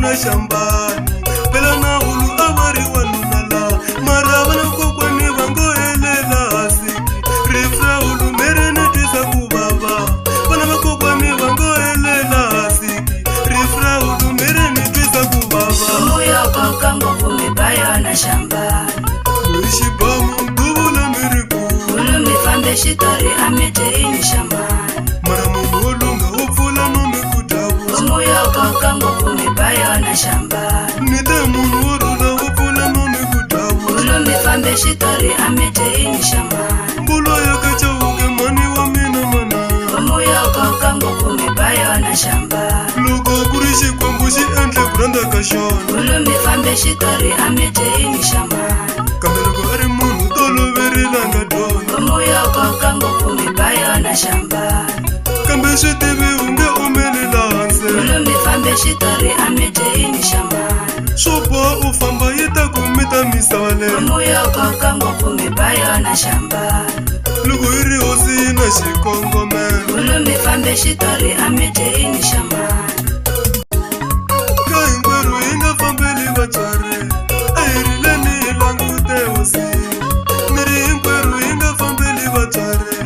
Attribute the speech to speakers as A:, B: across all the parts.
A: na shambani pela na ulu avari wanunala marava na kokwani vango elela asiki rifra ulu merene tisa kubaba wana makokwani vango elela asiki rifra ulu merene tisa kubaba
B: Muyo kokango kumibayo na shambani
A: Mwishibamu mdubula miriku
B: Ulu mifambe shitori amete ini shambani
A: Maramu mulunga upula mame kutabu
B: Muyo kokango kumibayo na shambani
A: Nidamu nurula upula mame kutabu
B: Ulu mifambe shitori amete ini shambani
A: Mbula ya kacha uge mani wa mina mana
B: Muyo kokango kumibayo na shambani
A: Lugo kurishi kwa mbushi entle kuranda kashona
B: Ulu mifambe shitori amete ini shambani
A: Kambelugo ari munu tolo veri langa dona
B: Muyo kokango kumibayo na shambani
A: Kambeshi tibi unge umeli lanse
B: Ulu mifambe shitori amete ini shambani
A: Shopa ufamba yita kumita misale
B: Muyo kokango kumibayo na shambani
A: Lugo iri osi na shikongo men
B: Ulu mifambe shitori amete ini shambani
A: Kaingweru inga fambeli bachare Airileni langu te osi Miri ingweru inga fambeli bachare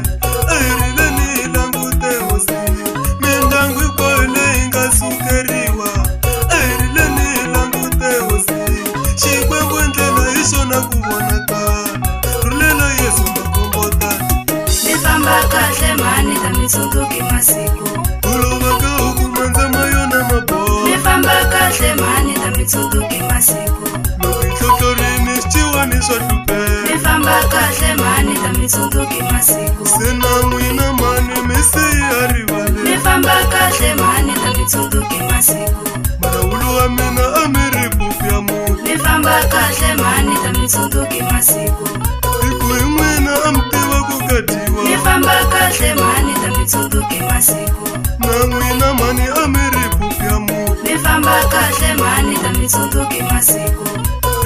A: Airileni langu te osi Mindangu ikoile inga sukeriwa Airileni langu te osi Shikwengwe ndlela isho na kubonata Rulela Yesu makombota
B: Mifamba kahle mani ta mitsunduki masiku
A: Ulovaka ukumanza mayo na mabo
B: Mifamba kahle mani ta mitsunduki masiku
A: Nobitlotorini shchiwani swa hlupe
B: Mifamba kahle mani ta mitsunduki masiku
A: Sena mwina mani misi arivale
B: Mifamba kahle mani ta mitsunduki masiku
A: Marawulu wa mina amiri pupya mutu
B: Mifamba kahle mani ta mitsunduki masiku
A: Iku imwina amtiva kukatiwa
B: Mifamba kahle mani ta mitsunduki masiku
A: Na mwina mani amiri pupya mutu
B: Mifamba kahle mani ta mitsunduki masiku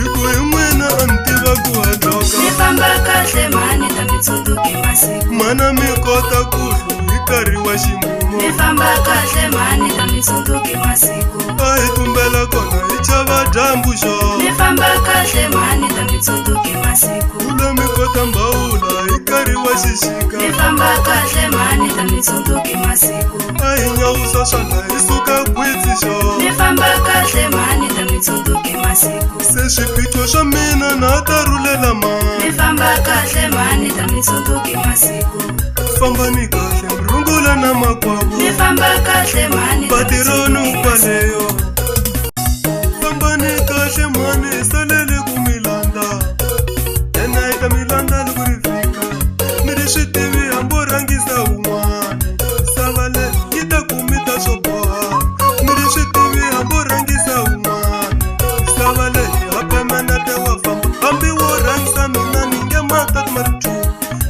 A: Iku imwina amtiva kuhatoka
B: Mifamba kahle mani ta mitsunduki masiku
A: Mana mikota kuhlu ikari wa shimumo
B: Mifamba kahle mani ta mitsunduki masiku
A: Aitumbela kona ichava dambu sho
B: Mifamba kahle mani ta mitsunduki masiku
A: Ula mikota mbaula ikari wa shishika
B: Mifamba kahle mani ta mitsunduki masiku
A: Ainyausa shana isuka kwitsi sho
B: Mifamba kahle mani ta mitsunduki masiku
A: Se swiphiqo swa mina na tarulela mani
B: Mifamba kahle mani ta mitsunduki masiku
A: Fambani kahle mrungula na makwavo
B: Mifamba kahle mani ta
A: Patironi
B: mitsunduki
A: ukwaleyo Fambani kahle mani salele kumilanda Ena ita milanda lukurifika Miri switivi hambo rangisa umwani Savale yita kumita soboha Miri switivi hambo rangisa umwani Savale hapemena te wafamba Hambi wo rangisa mina ninge matat marichu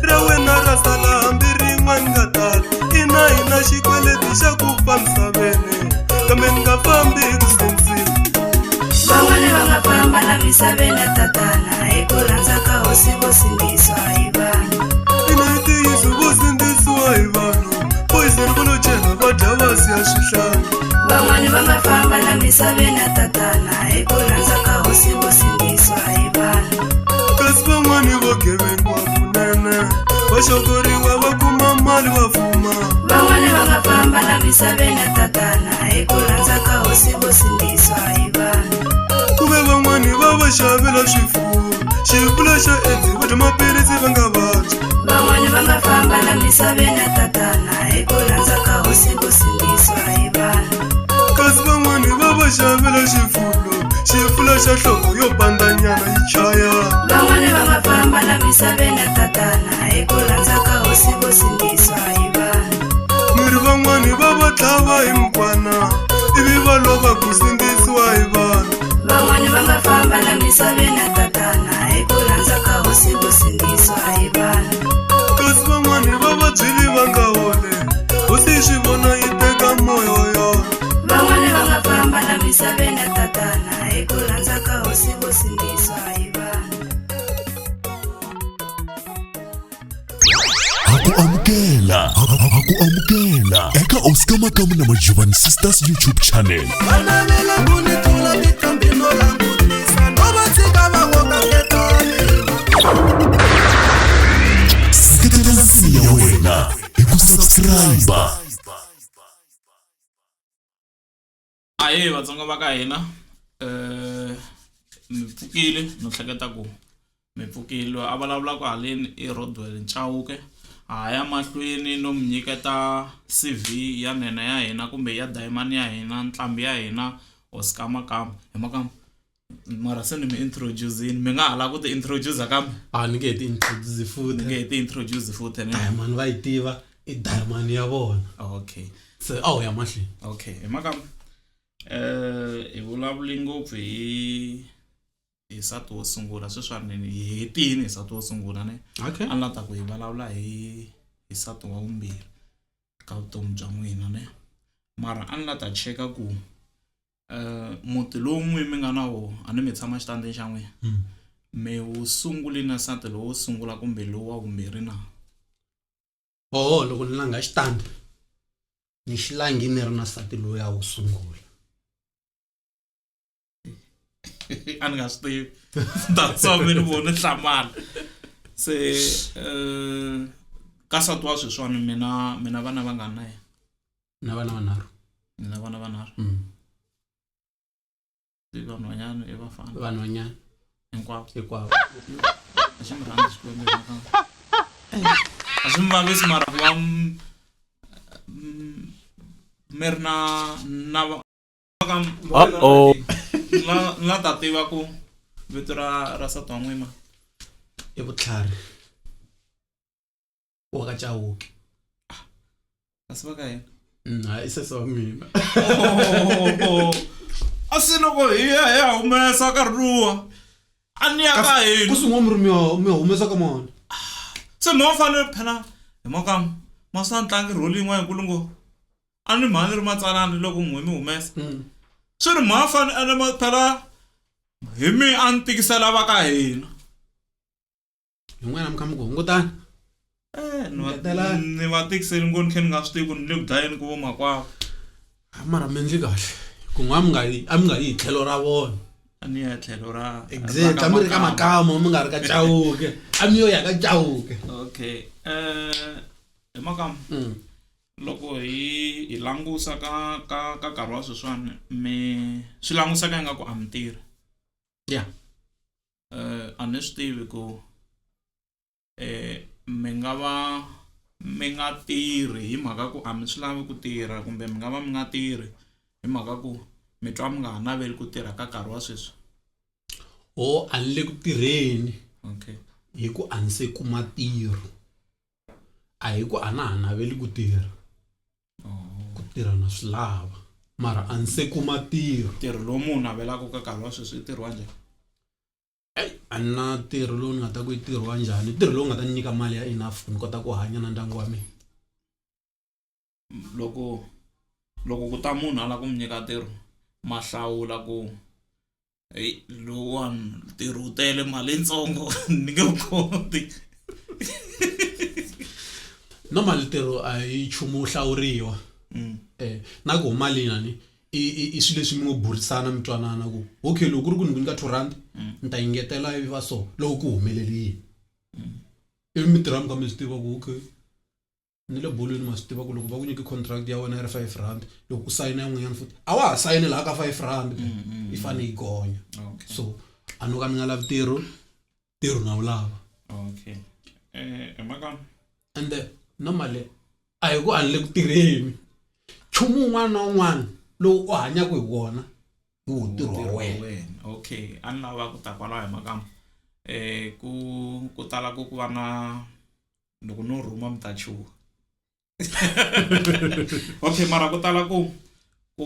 A: Rawe na rasala hambi ringwan gatal Ina shikweleti sha kufa msavene Kame nga fambi kusinzini
B: Van'wani va nga famba la misaveni ya tatana hi ku rhandza ka hosi vo sindziswa hi vanhu
A: Ina itiyiso vo sindzisiwa hi vanhu Poison kulo chena va dya vasi ya swihlangi
B: Van'wani va nga famba la misaveni ya tatana hi ku rhandza ka hosi vo sindziswa hi vanhu
A: Kasi van'wani vo gevengiwa kunene Va xokoriwa va kuma mali va fuma
B: Van'wani va nga famba la misaveni ya tatana hi ku rhandza ka hosi vo sindziswa hi vanhu
A: Kuve van'wani va xavela swifuwo Xivula xa edzi va dya maphilisi va nga vabyi
B: Van'wani va nga famba la misaveni ya tatana hi ku rhandza ka hosi vo sindziswa hi vanhu
A: Kasi van'wani va xavela xifulo Xifula xa nhloko yo bandanyana yi chaya
B: Van'wani va nga famba la misaveni ya tatana hi ku rhandza ka hosi vo sindziswa hi vanhu
A: Miri van'wani va tlhava hi mukwana Ivi va lova ku sindzisiwa hi vanhu
B: Van'wani va nga famba la misaveni ya tatana hi ku rhandza ka hosi vo sindziswa hi vanhu
A: Kasi van'wani va byili va nga hole Hosi swi vona yi teka moyo yona
B: Van'wani va nga famba la misaveni ya tatana hi ku rhandza ka hosi vo sindziswa hi vanhu
C: Hakuamukela eka Oscar Makamu na Majuvan Sisters YouTube channel. Ahee vatsonga va ka hina mi pfukile no hleketa ku mi pfukile a vulavulaka haleni i Rodwell Chauke a ya mahlweni no mi nyiketa CV ya nene ya hina kumbe ya diamond ya hina ntlambi ya hina Oscar Makamba hi makamba mara se ni mi introduce mi nga hala ku ti introduce kambe
D: ni nge ti introduce futhi
C: nge ti introduce futhi ne
D: diamond va yi tiva i diamond ya vona
C: okay
D: se ya mahlweni
C: okay hi makamba hi vulavuli ngopfu hi nsati wo sungula sweswiwani hi hetini nsati wo sungula ne
D: okay
C: a lata ku hi vulavula hi nsati wa vumbirhi ka vutomi bya n'wina ne mara a ni lata cheka ku muti lowu n'wi mi nga na wo a ni mi tshama xitandini xa n'wina mi wu sunguli na nsati lowu wo sungula kumbe lowu wa vumbirhi na
D: loko ni langa xitandi ni xilangi ni ri na nsati lowu ya wu sungula
C: a ni nga swi tivi that's why mi ni vone hlamala se ka nsati wa sweswiwani mina vana va nga na yena
D: na vana vanharhu
C: ni na vana vanharhu vanhwanyana i vafana
D: vanhwanyana
C: hinkwavo a xi mi rhandzi xikwembu a swi mi vavisi mara ku va mi ri na la ta tiva ku vito ra nsati wa n'wina
D: i vutlhari wa ka Chauke
C: kasi va ka yena
D: i sesi wa mina
C: a si loko hi ya humesa nkarhi luwa a ni ya ka hina
D: ku sungula mi humesa ka mona
C: se mi wa fanele phela hi makamba masana ntlangi role yin'wana yikulu ngopfu a ni mhani ri matsalani loko n'we mi humesa swi ri mha fanele a ni phela hi mi a ni tikisela va ka hina
D: hin'wana mi kha mi ku hungutana
C: ni va tikiseli ngo ni khe ni nga swi tivi ku ni le ku dlayeni ku vo makwavo
D: mara mi endli kahle ku n'wa mi nga yi tlhelo ra vona
C: a ni ya tlhelo ra
D: exactly mi ri ka Makamba mi nga ri ka Chauke a mi yo ya ka Chauke
C: okay hi makamba loko hi langusa ka nkarhi wa sweswiwani swi langusaka ingaku a mi tirhi
D: ya
C: a ni swi tivi ku mi nga tirhi hi mhaka ku a mi swi lavi ku tirha kumbe mi nga va mi nga tirhi hi mhaka ku mi twa mi nga ha naveli ku tirha ka nkarhi wa sweswi
D: a ni le ku tirheni
C: okay
D: hi ku a ni se kuma tirho a hi ku a na ha naveli ku tirha ku tirha na swi lava mara a ni se kuma tirho
C: lowu munhu navelaka ka nkarhi wa sweswi i tirhi wa njhani
D: a ni na tirho lowu ni nga ta ku i tirho wa njhani tirho lowu nga ta ni nyika mali ya enough ni kota ku hanya na ndyangu wa mina
C: loko ku ta munhu a lava ku mi nyika tirho ma hlawula ku lowuwani tirho wu tele mali yitsongo ni nge wu koti
D: normally tirho a hi nchumu wo hlawuriwa na ku mali inani i swilo leswi mi ngo burisana mi twanana ku okay loko ku ri ku ni nyika 2 rand ni ta yingetela ivi va so loko ku humelelile ivi mi tirha mi kha mi swi tiva ku okay ni le bolweni ma swi tiva ku loko va ku nyike contract ya wena yi ri 5 rand loko u sayina yin'wanyana futhi a wa ha sayini laha ka 5 rand yi fanele yi gonya so a no ka ni nga lavi tirho na wu lava
C: okay makamba
D: ende normally a hi ku a ni le ku tirheni nchumu wun'wana na wun'wana lowu u hanyaka hi wona hi wu tirho wa wena
C: okay a ni lava ku ta kwalaho hi makamba ku tala ku va na loko no rhuma mi ta chuha okay mara ku tala ku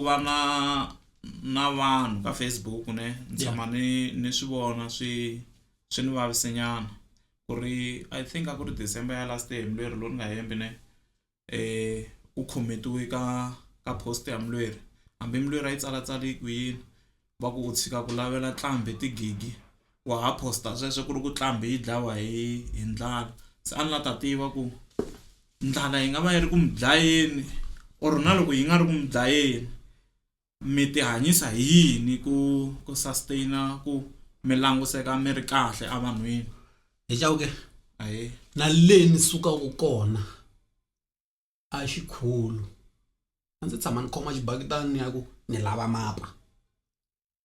C: va na vanhu ka Facebook ne ni tshama ni swi vona swi ni vavisenyana ku ri I think a ku ri December ya last year Mlweri lowu ni nga hembi ne u khometiwe ka post ya Mlweri hambi Mlweri a yi tsalatsali ku yini va ku u tshika ku lavela ntlambi tigigi wa ha posta sweswo ku ri ku ntlambi yi dlawa hi ndlala se a ni la ta tiva ku ndlala yi nga va yi ri ku mi dlayeni or na loko yi nga ri ku mi dlayeni mi ti hanyisa hi yini ku sustaina ku mi languseka mi ri kahle a vanhwini
D: hi Chauke
C: ahee
D: na le ni sukaka kona a xikhulu a ndzi tshama ni khoma xibakitani ya ku ni lava mapa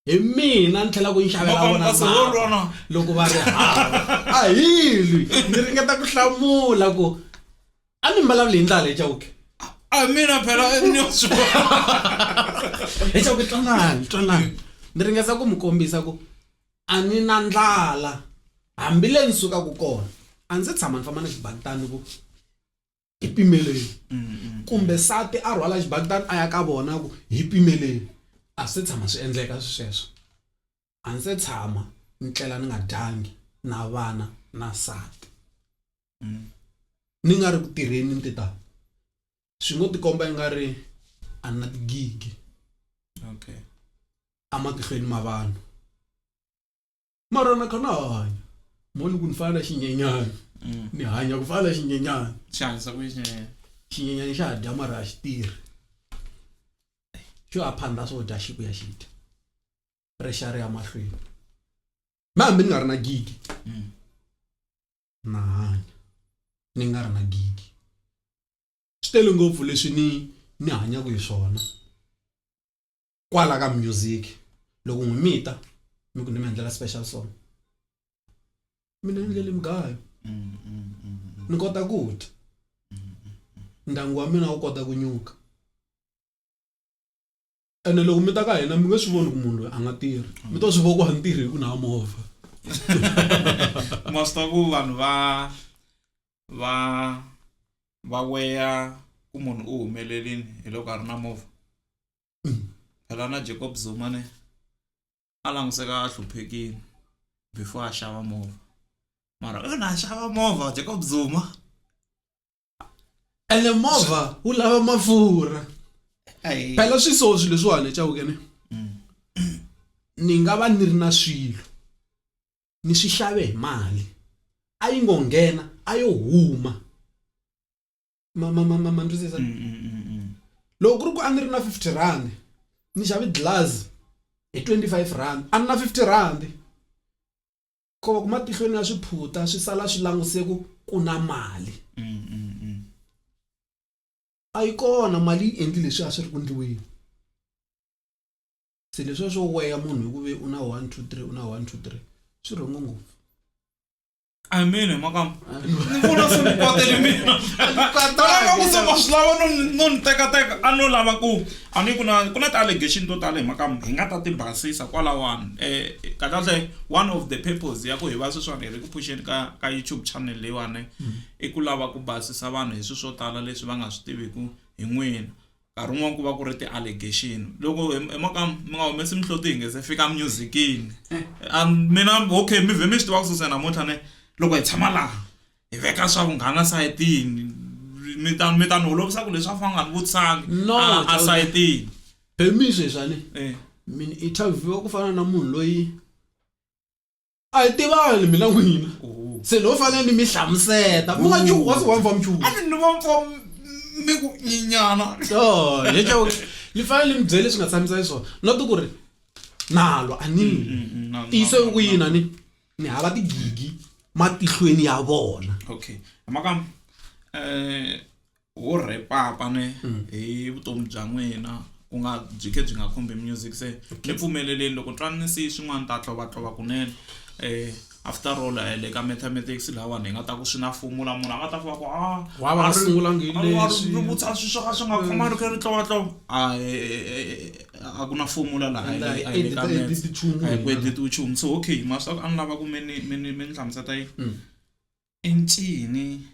D: hi mina ni tlhela ku ni xavela vona mapa loko va ri hava a hili ni ringeta ku hlamula ku a ni mbalavuli hi ndlela leyi Chauke
C: a mina phela ni swo
D: hi Chauke twanani ni ringesa ku mi kombisa ku a ni na ndlala hambi le ni suka ku kona a ndzi tshama ni famba na xibakitani ku hi pimeleni kumbe sati a rhwala xibakitani a ya ka vona ku hi pimeleni a se tshama swi endleka sweswo a ndzi tshama ni tlela ni nga dyangi na vana na sati ni nga ri ku tirheni ni tita swi ngo tikomba i nga ri a na tigigi
C: okay
D: a matihlweni ma vanhu mara na khana hanya moni ku ni fana xinyenyana ni hanya ku fana xinyenyana
C: chance ku
D: xinyenyana xa dya mara a xi tirhi xo a phanda swo dya xi ku ya xita pressure ya mahlweni mambe ni nga ri na gigi na hanya ni nga ri na gigi swi tele ngopfu leswi ni hanyaka hi swona kwala ka music loko n'wi mita mi ku ni mi endlela special song mina endlele mugayo ni kota ku dya ndyangu wa mina wu kota ku nyuka ene loko mi ta ka hina mi nge swi voni ku munhu loyi a nga tirhi mi to swi vona ku a ntirhi hi ku na movha
C: most of vanhu va weya ku munhu u humelelini hi loko a ri na movha phela na Jacob Zuma ne a languseka a hluphekile before a xava movha mara na xava movha Jacob Zuma
D: ene movha wu lava mafurha phela swi so swilo leswiwani Chauke ne ni nga va ni ri na swilo ni swi xave hi mali a yi ngo nghena a yo huma ma ndwisisa loko ku ri ku a ni ri na 50 rand ni xave glass hi 25 rand a ni na 50 rand ko va ku matihlweni ya swiphuta swi sala swi languse ku na mali a yi kona mali yi endli leswi a swi ri ku ndliweni se leswi swo weya munhu hi ku ve una 1 2 3 una 1 2 3 swi rhongo ngopfu
C: I mean makam ni vona swi kwatele mina lava ku sema swi lava no ni teka a no lava ku a ni kuna ta allegation to tale makam hi nga ta ti basisa kwalawani kahle one of the purpose ya ku hi va sweswana hi ri ku pusheni ka YouTube channel leyiwani i ku lava ku basisa vanhu hi swo tala leswi va nga swi tiviku hi n'wina nkarhi wun'wana ku va ku ri ti allegation loko makam mi nga humesi mihloti hi nge se fika musicini mina okay mi vhe mi swi tiva ku susa namuntlha ne loko hi tshama laha hi veka swa vunghana sayitini mi ta ni holovisa ku leswi a fanga ni vutisangi a sayitini
D: phemi sweswani mina interview ku fana na munhu loyi a hi tivani mina n'wina se lo fanele ni mi hlamuseta mu nga chuwa se wa mfa mchuwa
C: a ni va mfa mi ku nyinyana
D: hi Chauke li fanele mi byele swi nga tshamisa hi swona not ku ri nalo a ni tise ku yina ni hava tigigi matihlweni ya vona
C: okay makam wo repapa ne hi vutomi bya n'wina ku nga byi nga khumbi music se ni pfumeleleni loko twanisi swin'wana ta tlova kunene after all le ka mathematics lawa ni nga ta ku swi na formula munhu a nga ta fa ku
D: wa va sungula ngileswi
C: ri vutsa swi swo nga khoma ri ri tlova a ku na formula la ai le ka ai ku edit uchumu so okay masa an lava ku meni hlamuseta yi incini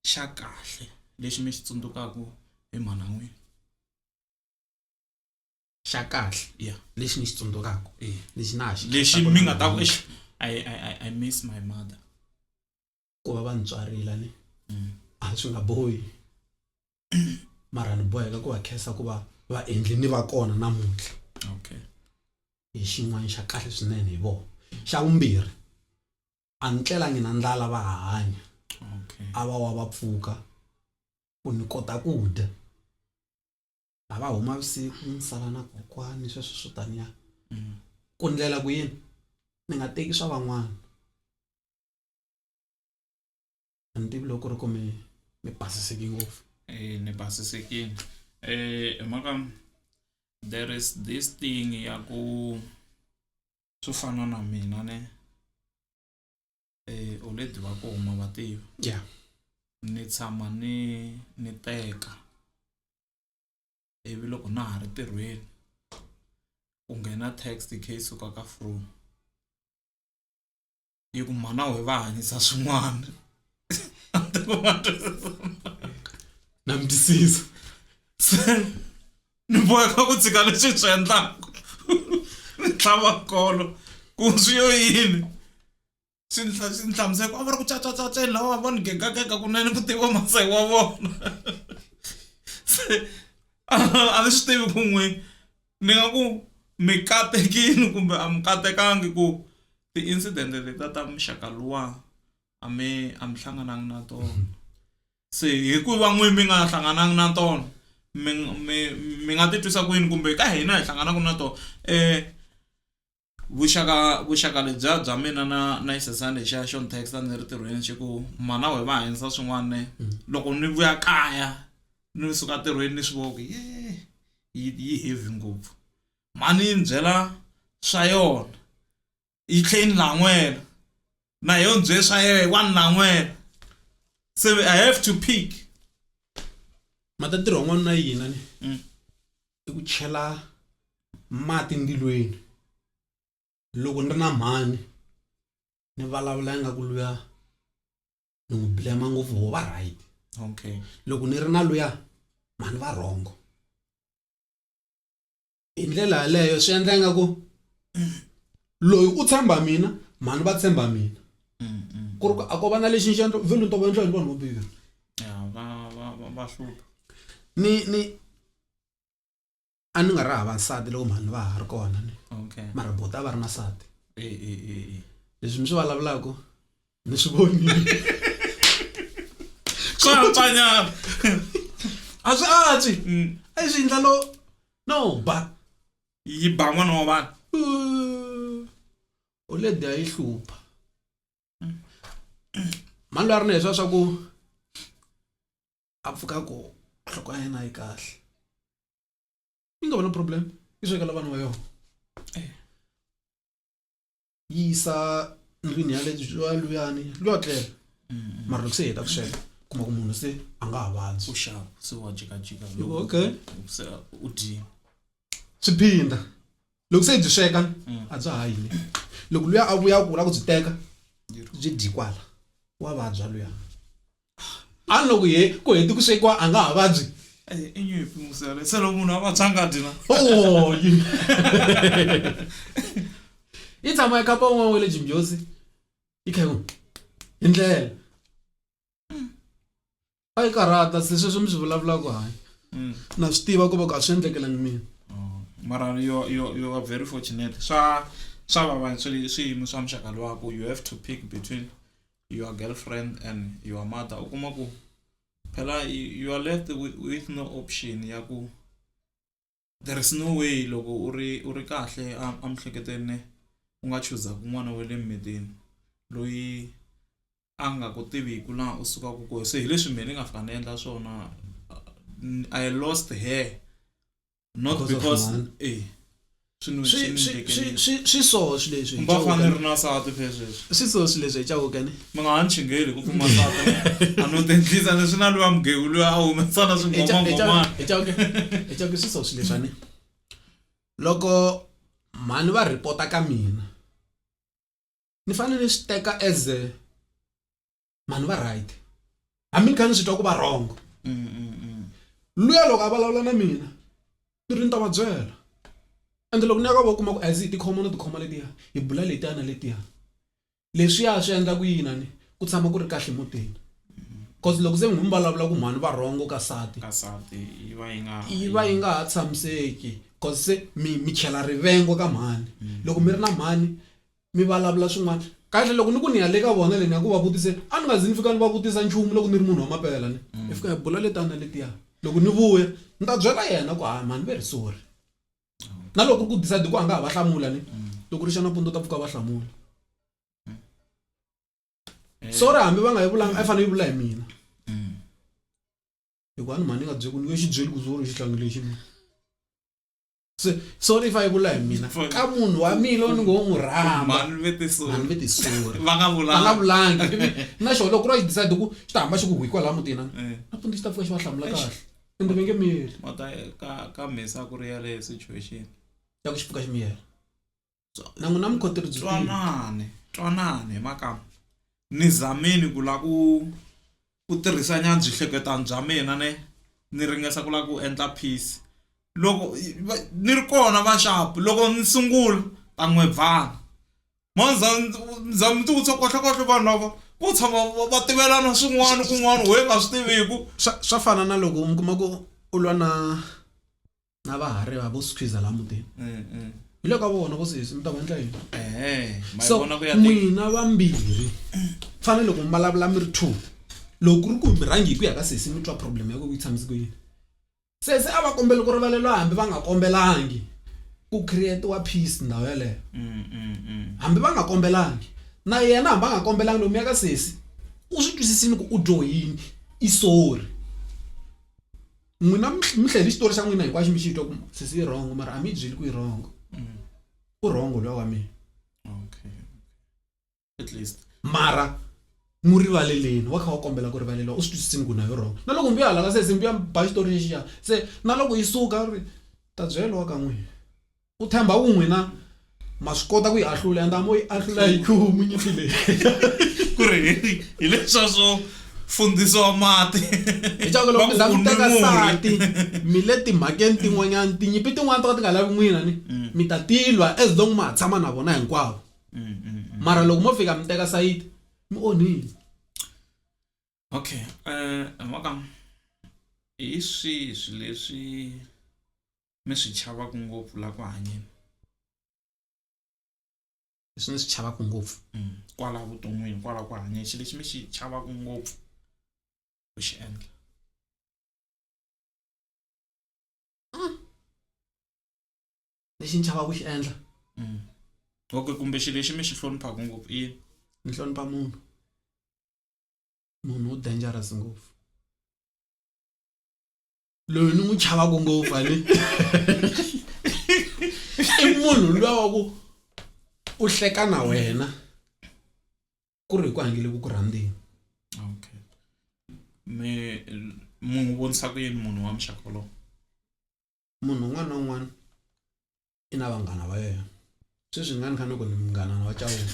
C: xa kahle lexi mi xi tsundzukaku hi mhana n'wina
D: xa kahle
C: yeah
D: lexi ni xi tsundzukaku lexi na xi
C: lexi mi nga ta ku I miss my mother
D: ku va ntswarile ni a swi nga bohi mara ni boheka ku va khesa ku va endli ni va kona namuntlha
C: okay
D: hi xin'wana xa kahle swinene hi vona xa vumbirhi a ni tlela ngina ndlala va hanya
C: okay
D: a va wa va pfuka ku ni kota ku dya lava huma vusiku ni sala na kokwani sweswo swo taniya ku ndlela ku yini ni nga teki swa van'wana ni tivi loko ri ku mi basiseki ngopfu
C: ni basisekile maka there is this thing ya ku swo fana na mina ne already va ku huma va tiva
D: yeah
C: ni tshama ni teka ivi loko na ha ri tirhweni ku nghena text case suka ka Fro yi ku mana we va hanyisa swin'wana
D: na mtisiso
C: se ni boheka ku tshika leswi swi endlaku ni tlhava kolo ku swi yo yini swi hlamusela ku a va ri ku cacacaca lawa va ni gegagega kunene ku tiva masai wa vona se a ni swi tivi ku n'wini ni nga ku mi katekini kumbe a mi katekangi ku ti-incident leta ta muxaka luwa a mi hlanganangi na tona se hikuva n'wini mi nga hlanganangi na tona mi nga titwisa ku yini kumbe ka hina hi hlanganaku na tona vuxaka lebya bya mina na xisesani lexiya xo ni text-a ni ri tirhweni xi ku mana we va hanyisa swin'wana loko ni vuya kaya ni suka tirhweni ni swi voku yi heavy ngopfu mani yi byela swa yona yi tlhe ni lan'wela na yo byele swa yena wa ni lan'wela se I have to pick
D: matatirho n'wana na yina ni i ku chela mati ndilweni loko ni ri na mhani ni vulavula nga ku luya ni n'wi blame ngopfu ho va right
C: okay
D: loko ni ri na luya mhani va wrong hi ndlela yaleyo swi endla nga ku loyi u tshemba mina mhani va tshemba mina ku ri ku a ko va na lexi xi endla vhelu ntovo endla hi vanhu vo biha
C: va hlupha
D: ni a ni nga ri hava nsati loko mhani va ha ri kona ni
C: okay
D: mara bota va ri na nsati leswi mi swi vulavulaka ni swi vonile
C: swa hambanyana
D: a swi antswi a yi swi endla no but
C: yi ba n'wana wa vanhu
D: oledi a yi hlupha mani loyi a ri na hi swa ku a pfuka ku nhloko ya yena yi kahle yi nga va na problem yi swekela vana va yona yi yisa ndlwini ya luyani luya tlela mara loko se heta ku sweka kuma ku munhu se a nga ha vabyi
C: uxava se wa jikajika
D: okay
C: se u dyi
D: swiphinda loko se byi sweka a bya ha yile loko luya a vuya ku la ku byi teka byi dyi kwala wa vabya luya a ni loko ku heti ku swekiwa a nga ha vabyi
C: i nyimpi musele se loko munhu a vabyanga dina
D: yi tshama eka pa un'wana wa le Jimjosi yi kha hi ndlela a yi karhata se sweswo mi swi vulavulaka hayi na swi tiva ku va ka swi endlekelangi mina
C: mara you are very fortunate swa vava swiyimo swa muxaka luwa ku you have to pick between your girlfriend and your mother u kuma ku phela you are left with no option ya ku there is no way loko u ri kahle a mihleketeni u nga choose kun'wana wa le mmitini loyi a nga ku tiviku laha u sukaku kona se hi leswi mina ni nga fika ni endla swona I lost her not because
D: swi so swi leswi
C: mba fanele na sati phesesi
D: swi so swi leswi chawo kane
C: mi nga ha chingeli ku kuma sati a no tentlisa leswi na luya mugeu luya a humesana swingomangomana
D: echawu swi so swi leswani loko mhani va report ka mina ni fanele ni swi teka as mhani va right hambi ni kha ni swi twa ku va wrong luya loko a vulavula na mina ni ri ni ta va byela ende loko ni ya ka va kuma ku as tikhoma letiya hi bula letiya na letiya leswiya swi endla ku yina ni ku tshama ku ri kahle mutini cause loko se munhu vulavula ku mhani va wrong ka sati yi va yi nga ha tshamiseki cause se mi chela rivengo ka mhani loko mi ri na mhani mi vulavula swin'wana kahle loko ni ku ni ya le ka vona le ni ya ku va vutise a ni nga zi ni fika ni va vutisa nchumu loko ni ri munhu wa mapela ni hi fika hi bula letiya na letiya loko ni vuya ni ta byela yena ku mhani very sorry na loko ku decide ku a nga ha va hlamula ni loko ri xana punto ta pfuka va hlamula sorry hambi va nga yi vulanga a fanele yi vula hi mina hikuva ni mhani nga byeli ku ni nge xi byeli ku zori xihlangi lexi sorry if I vula hi mina ka munhu wa mina ni ngo n'wi rhamba
C: mani vete so
D: mani veti sorry
C: va nga
D: va nga vulangi na xona loko ro decide ku xi ta hamba xi ku hwikwa laha mutini na pundi xi ta fika xi va hlamula kahle ende va nge miyeli
C: mata ka mesa ku ri yale situation
D: ya ku xi pfuka xi miyela na n'wina mukhoteri byi
C: twanane maka ni zameni ku la ku tirhisa nyanbyi hleketani bya mina ni ringesa ku la ku endla peace loko ni ri kona va shapu loko ni sungula ta n'webvana za mi ti ku tsokohlokohlo vanhu lava vo tshama va tivelana swin'wana kun'wana we nga swi tiviku
D: swa fana na loko mi kuma ku u lwa na vahari va vo squeeze laha mutini hi le ka vona vo sesi mi ta va endla yini so n'wina vambirhi fanele loko mi vulavula mi ri two loko ku ri ku mi rhangi hi ku ya ka sesi mi twa problem ya ku yi tshamise ku yini sesi a va kombela ku rivaleliwa hambi va nga kombelangi ku create-wa peace ndhawu yaleyo hambi va nga kombelangi na yena hambi a nga kombelangi lomu ya ka sesi u swi twisisini ku u dyohini i sorry n'wina mi hlayeli xitori xa n'wina hinkwaxo mi xi twa ku sesi yi wrong mara a mi yi byeli ku yi wrong u wrong lowa wa mina
C: okay at least
D: mara mu rivaleleni wa kha wa kombela ku rivaleliwa u swi twisisini ku na yo wrong na loko mbiya hala ka sesi mbiya ba xitori lexiya se na loko yi suka ri ta byeliwa ka n'wina u themba u n'wina ma swi kota ku yi ahlula enda mo yi ahlula hi chumu nyimpi leyi
C: ku ri hi leswa swo fundisiwa mati
D: hi chaka loko mi za mi teka sati mi le timhakeni tin'wanyana tinyimpi tin'wana to ka ti nga lavi n'wina ni mi ta tilwa as long ma tshama na vona hinkwavo mara loko mo fika mi teka sayiti mi onhile
C: okay maka hi swihi leswi mi swi chavaku ngopfu la ku hanyeni
D: leswi ni swi chavaku ngopfu
C: kwala vuton'wini kwala ku hanyeni xi lexi mi xi chavaku ngopfu ku xi endla
D: lexi ni chavaku xi endla
C: okay kumbe xi lexi mi xi hloniphaku ngopfu i
D: ni hlonipha munhu u dangerous ngopfu loyi ni n'wi chavaku ngopfu ali i munhu luya wa ku u hleka na wena ku ri hi ku hangile ku rhandzeni
C: okay munhu vonisa ku yini munhu wa muxaka lowu
D: munhu un'wana na un'wana i na vanghana va yena sweswi nga ni kha ni ku ni munghana wa Chauke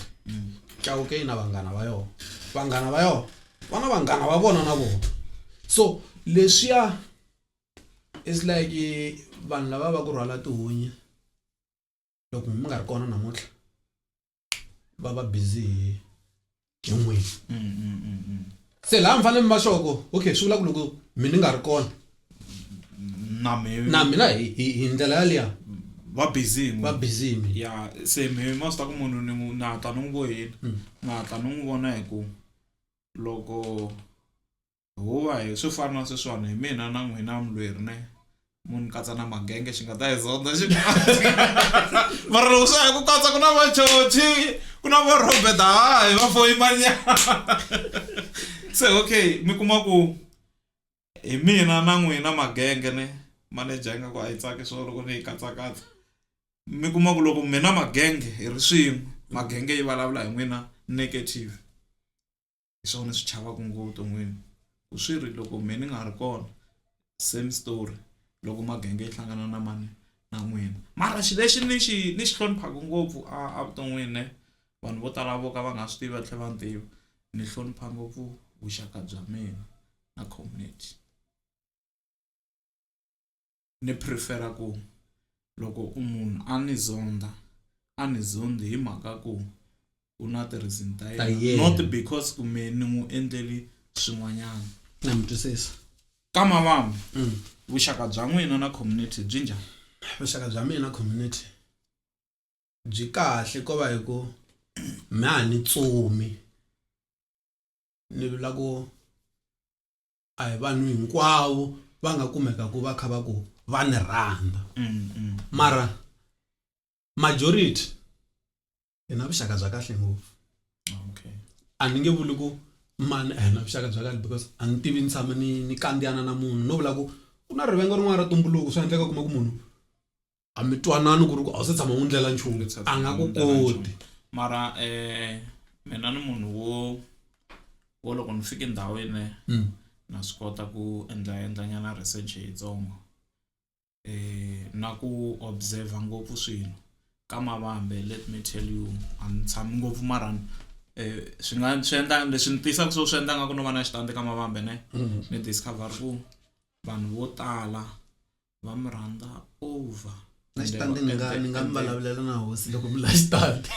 D: Chauke i na vanghana va yona vanghana va yona va na vanghana va vona na vona so leswiya is like vanhu lava va ku rhwala tihunyi loko mi nga ri kona namuntlha va busy hi n'wina se laha mi fanele mi va xoko okay swi vula ku loko mina nga ri kona na mina hi ndlela yaliya
C: va busy
D: ya
C: se mi must ta ku munhu ni na ta n'wi voyeni na ta n'wi vona hi ku loko huwa hi swi fana na sweswiwani hi mina na n'wina mulweri ne munhu katsa na magenge xi nga ta hi zonda xi mara loko swi ya ku katsa ku na vachochi ku na va Robert hayi va Foyimanyana se okay mi kuma ku hi mina na n'wina magenge ne manager nga ku a yi tsaki swo loko ni hi katsakatsa mi kuma ku loko mina magenge hi ri swin'we magenge yi vulavula hi n'wina negative hi swona swi chavaku ngopfu n'wina ku swi ri loko mina nga ri kona same story loko magenge yi hlangana na mani na n'wina mara xi lexi ni xi hloniphaku ngopfu a vuton'wini vanhu vo tala vo ka va nga swi tivi va tlhela va ntiva ni hlonipha ngopfu vuxaka bya mina na community ni prefera ku loko munhu a ni zondi hi mhaka ku u na ti-reason ta yena not because ku me ni n'wi endleli swin'wanyana
D: na mi twisisa
C: ka mavambi vuxaka bya n'wina na community byi njhani
D: vuxaka bya mina na community byi kahle ko va hi ku mi a ni tsomi ni vula ku a hi vanhu hinkwavo va nga kumeka ku va kha va ku va ni rhandza mara majority ina vuxaka bya kahle ngopfu
C: okay
D: a ni nge vuli ku mani a hi na vuxaka bya kahle because a ni tivi ni tshama ni kandziyana na munhu no vula ku ku na rivengo rin'wana ra tumbuluko swi endleka kuma ku munhu a mi twanani ku ri ku a wu se tshama u ndlela nchumu a nga ku koti
C: mara mina ni munhu wo loko ni fika endhawini na swi kota ku endlanyana research yitsongo na ku observe ngopfu swilo ka mavambe. Let me tell you, a ni tshami ngopfu mara swi endla leswi ni tisaka swo swi endla nga ku no va na xitandi ka mavambe ni discover ku vanhu vo tala va mi rhandza over
D: na xitandi ni nga mbalavulela na hosi loko mi la xitandi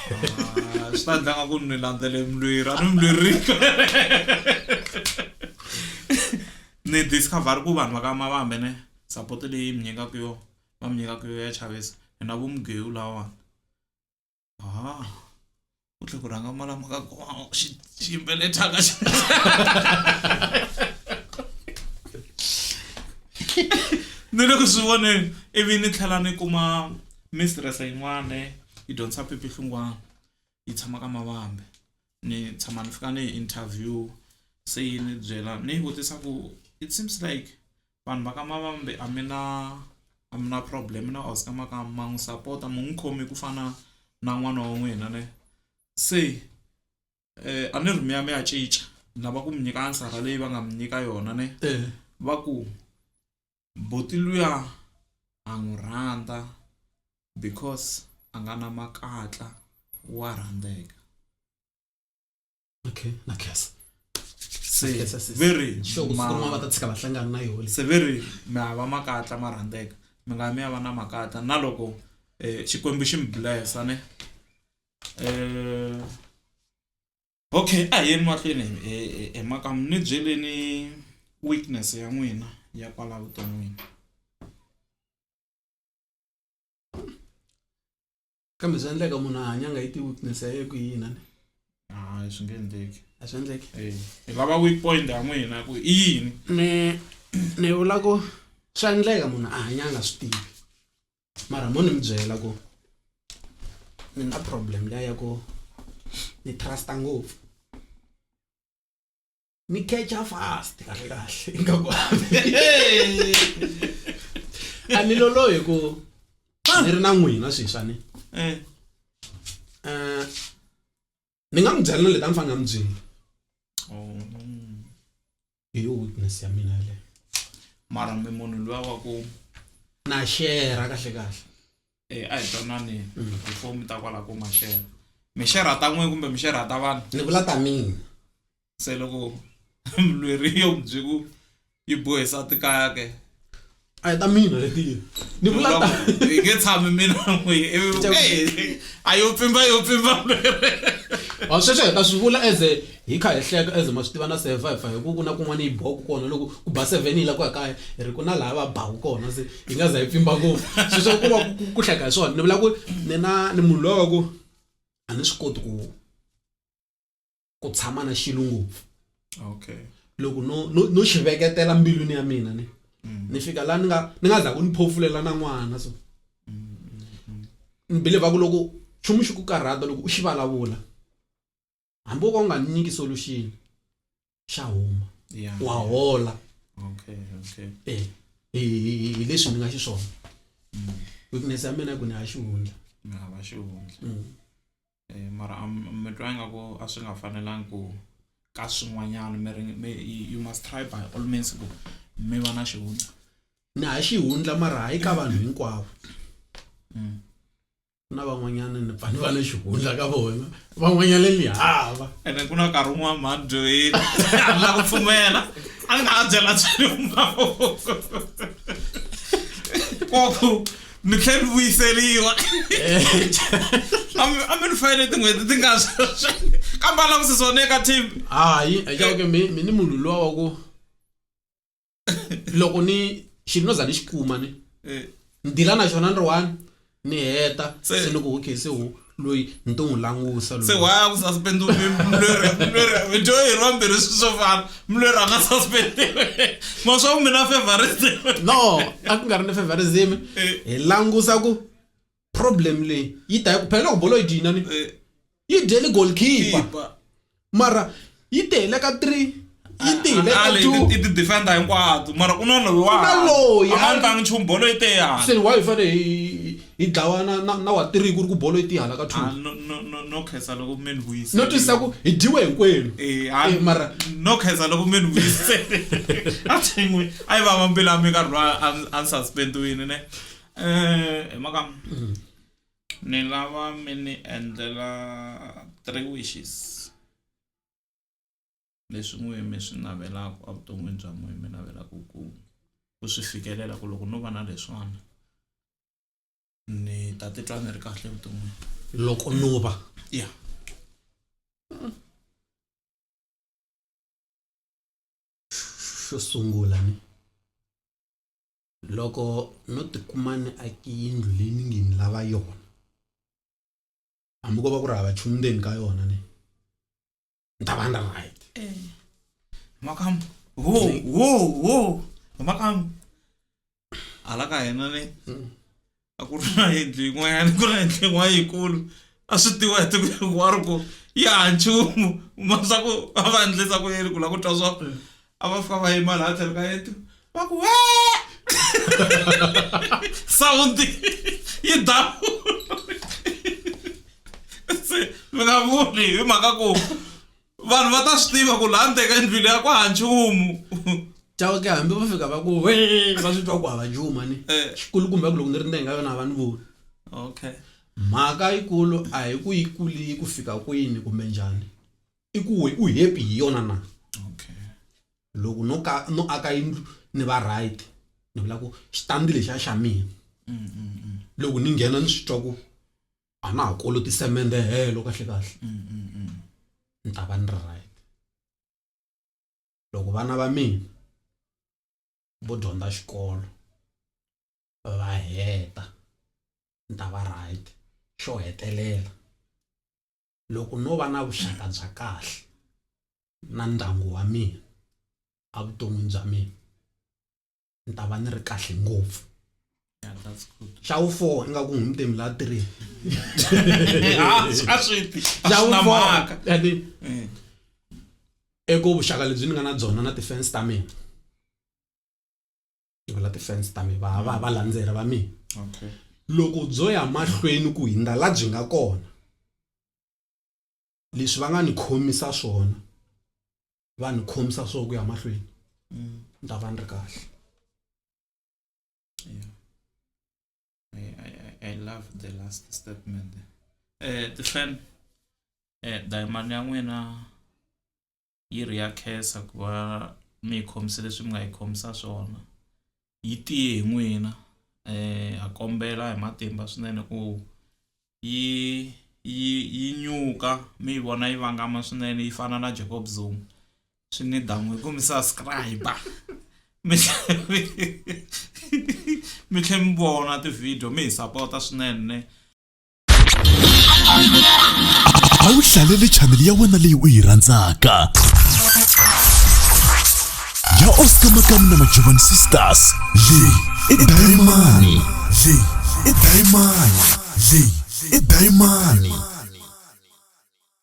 C: xitandi nga ku ni landzele mulweri a ni mulwerika ni discover ku vanhu va ka mavambe support leyi mi nyikaka yo va mi nyikaka yo ya chavisa na vo mugeu lawa u tlhe ku rhanga malama ka ximbeletaka ni le ku swi voneni ivi ni tlhela ni kuma mistress yin'wana yi dyondzisa pipi hlungwana yi tshama ka mavambe ni tshama ni fika ni interview se yi ni byela ni vutisa ku it seems like vanhu va ka mavambe a mi na problem na oscar maka mangu supporta mu ngikhomi ku fana na n'wana wa n'wina se a ni rimi ya mi ya cinca lava ku mi nyika ansara leyi va nga mi nyika yona va ku boti luya a n'wi rhandza because a nga na makatla wa rhandzeka.
D: Okay, na kesa
C: very
D: ma ta tshika va hlangana na yona
C: se very mi hava makatla ma rhandzeka mi nga mi ya va na makatla na loko xikwembu xi mi blessa okay a yeni mahlweni maka ni byeleni weakness ya n'wina ya kwala vuton'wini.
D: kambe swi endleka munhu a hanya nga yi ti weakness ya ye ku yina
C: swi nge endleki
D: a swi endleki
C: hi lava weak point ya n'wina ku i yini
D: ni vula ku swa endleka munhu a hanya nga swi tivi mara mo ni mi byela ku ni na problem liya ya ku ni trusta ngopfu ni catcha fast kahle nga ku a ni lolohi ku ni ri na n'wina swiswa ni ni nga mi byela na leti a ni fanele nga mi byeli hi yo weakness ya mina yaleyo
C: mara mi munhu luya wa ku
D: na share kahle
C: a hi twanani before mi ta kwala ku mi share ta n'we kumbe mi share ta vanhu
D: ni vula ta mina
C: se loko mulweri yo byi ku yi bohisa tikaya ke
D: a hi ta mina letiya ni vula ta
C: hi nge tshami mina n'we ayo pimba
D: sweswo hi ta swi vula as hi kha hi hleka as ma swi tiva na survive hi ku na kun'wana yi boku kona loko ku ba 7 yi la ku ya kaya hi ri ku na laha va baku kona se hi nga za hi pfimba ngopfu sweswo ku va ku hleka hi swona ni vula ku ni munhu loyi wa ku a ni swi koti ku tshama na xilo ngopfu
C: okay
D: loko no xi veketela mbilwini ya mina ni fika laha ni nga za ku ni phofulela na n'wana so ni believe ku loko nchumu xi ku karhata loko u xi vulavula hambi u nga nyiki solution xa huma wa hola
C: okay
D: hi leswi ni nga xiswona weakness ya mina ku ni ha xihundla
C: mi hava xihundla mara mi twa ingaku a swi nga fanelangi ku ka swin'wanyana you must try by all means ku mi va na xihundla
D: ni ha xihundla mara hayi ka vanhu hinkwavo na van'wanyana ni pfa ni va na xihundla ka vona van'wanyana ni hava
C: ene ku na nkarhi wun'wana mani joyeni a la ku pfumela a ni nga byela ntswani mavoko koku ni tlhela ni vuyiseliwa a mi ni fayele tin'hweti ti nga kambe a la ku siswona eka team
D: hayi eke mi ni munhu luwa wa ku loko ni xilo no za ni xi kuma ni dila na xona ni ri one ni heta se ni ku okay se loyi ni to n'wi langusa
C: se why ku suspend mulweri joyi romberi swo fana mulweri a nga suspendiwe ma swa mina favorite
D: no a ku nga ri ni favorism hi langusa ku problem leyi yi ta ku phela ku bolo yi dina ni yi dele goalkeeper mara yi tele ka 3 yi tele ka 2
C: ti defender hinkwato mara ku na loyi wa
D: na loyi
C: a nga ntangi nchumu bolo yi te ya
D: se why fane hi dlawa na wa tiri ku ri ku bolo yi tihala ka two
C: no khensa loko mi ni vuyisele
D: no twisisa ku hi dyiwe hinkwenu mara
C: no khensa loko mi ni vuyisele a tshengwe a yi vava mbilu ya mi nkarhi lowa a ni suspendiwini ne maka ni lava mi ni endlela 3 wishes leswi n'wi mi swi navelaka evuton'wini bya n'wi mi navelaka ku swi fikelela ku loko no va na leswiwana ni ta titwa ni ri kahle evuton'wini
D: loko no va
C: ya
D: xo sungula ni loko no tikuma ni aki yindlu leyi ni ngi ni lava yona hambi ko va ku ri hava nchumu ndzeni ka yona ni ta va ni right
C: makam wo makam ala ka hina ni a ku ri na yindlu yin'wanyana ku ri na yindlu yin'wana yikulu a swi tiva hi tiko hinkwaro ku ya nchumu masa ku a va endlisa ku yini ku la ku twa swa a va fika va yima laha tlhelo ka yethu va ku sound yi dawu se mi nga vuli hi mhaka ku vanhu va ta swi tiva ku laha ndzeni ka yindlu leyi ku hava nchumu
D: cawa ke hambi va fika va ku va swi twa ku hava nchumu ni xikulukumba ku loko ni ri ndzeni ka yona a va ni vuli
C: okay
D: mhaka yikulu a hi ku yi kuli ku fika kwini kumbe njhani i ku u happy hi yona na
C: okay
D: loko no aka yindlu ni va right ni vula ku xitandi lexi a xa mina loko ni nghena ni swi twa ku a na ha koloti semende helo kahle kahle ni ta va ni ri right loko vana va mina vo dyondza xikolo va heta ni ta va right xo hetelela loko no va na vuxaka bya kahle na ndyangu wa mina a vuton'wini bya mina ni ta va ni ri kahle ngopfu
C: yeah that's good
D: xa wu 4 ingaku ngumtemi la 3
C: a switi
D: xa wu 4 yani eko vuxaka lebyi ni nga na byona na defense ta mina la defense ta mina va landzela va mina
C: okay
D: loko byo ya mahlweni ku hinda la byi nga kona leswi va nga ni khomisa swona va ni khomisa swo ku ya mahlweni ni ta va ni ri kahle
C: I love the last statement defend diamond ya n'wina yi ri ya khesa ku va mi khomisa leswi mi nga yi khomisa swona yi tiye hi n'wina a kombela hi matimba swinene ku yi nyuka mi vona yi vangama swinene yi fana na Jacob Zuma swi ni damu ku mi subscribe mi tlhe mi vona ti-video mi hi sapota swinene
E: a wu hlalele chaneli ya wena leyi u yi rhandzaka ya Oscar Makamu na Majovan Sisters leyi i Dayimani leyi i Dayimani leyi i Dayimani